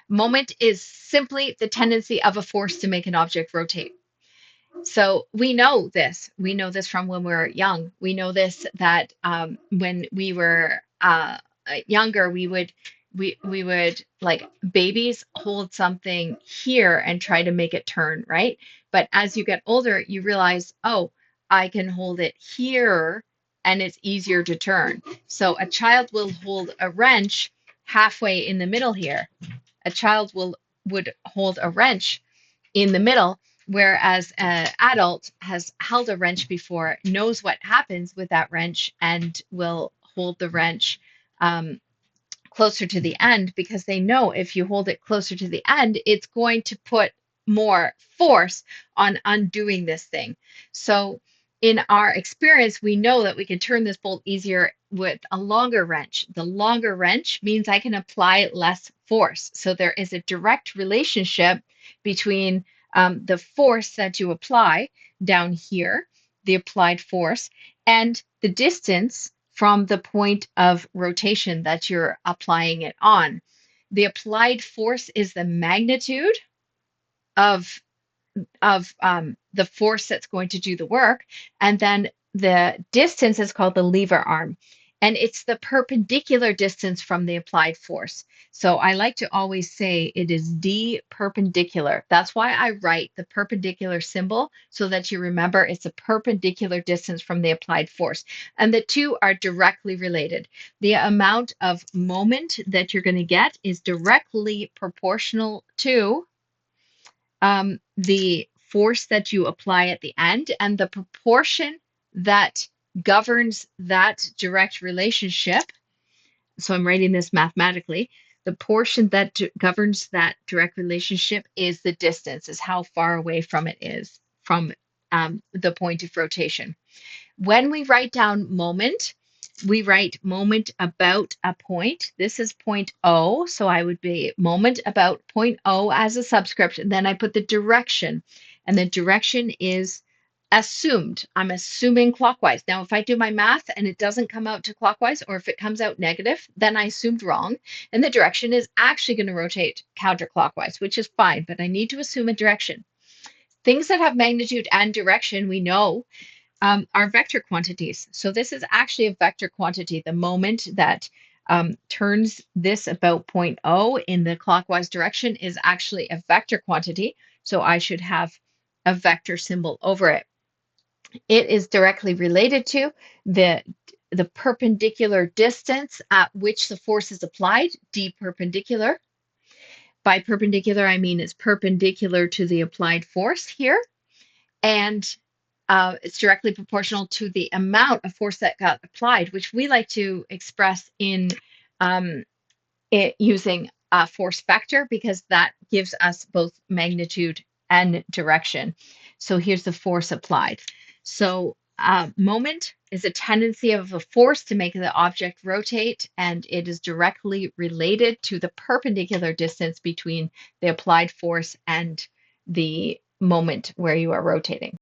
Moment is simply the tendency of a force to make an object rotate. So we know this. We know this from when we were young. We know this that when we were younger, we would like babies hold something here and try to make it turn, right? But as you get older, you realize, oh, I can hold it here and it's easier to turn. So a child will hold a wrench halfway in the middle here. A child would hold a wrench in the middle, whereas an adult has held a wrench before, knows what happens with that wrench, and will hold the wrench closer to the end because they know if you hold it closer to the end, it's going to put more force on undoing this thing. So, in our experience, we know that we can turn this bolt easier with a longer wrench. The longer wrench means I can apply less force. So, there is a direct relationship between the force that you apply down here, the applied force, and the distance from the point of rotation that you're applying it on. The applied force is the magnitude of the force that's going to do the work, and then the distance is called the lever arm, and it's the perpendicular distance from the applied force. So I like to always say it is d perpendicular. That's why I write the perpendicular symbol so that you remember it's a perpendicular distance from the applied force, and the two are directly related. The amount of moment that you're going to get is directly proportional to the force that you apply at the end, and the proportion that governs that direct relationship. So I'm writing this mathematically. The portion that governs that direct relationship is the distance, is how far away from it is from the point of rotation. When we write down moment, we write moment about a point. This is point O, so I would be moment about point O as a subscript, and then I put the direction, and the direction is assumed. I'm assuming clockwise. Now, if I do my math and it doesn't come out to clockwise, or if it comes out negative, then I assumed wrong, and the direction is actually going to rotate counterclockwise, which is fine, but I need to assume a direction. Things that have magnitude and direction, we know are vector quantities. So this is actually a vector quantity. The moment that turns this about point O in the clockwise direction is actually a vector quantity. So I should have a vector symbol over it. It is directly related to the perpendicular distance at which the force is applied, d perpendicular. By perpendicular, I mean it's perpendicular to the applied force here. And it's directly proportional to the amount of force that got applied, which we like to express in using a force vector because that gives us both magnitude and direction. So here's the force applied. So moment is a tendency of a force to make the object rotate, and it is directly related to the perpendicular distance between the applied force and the moment where you are rotating.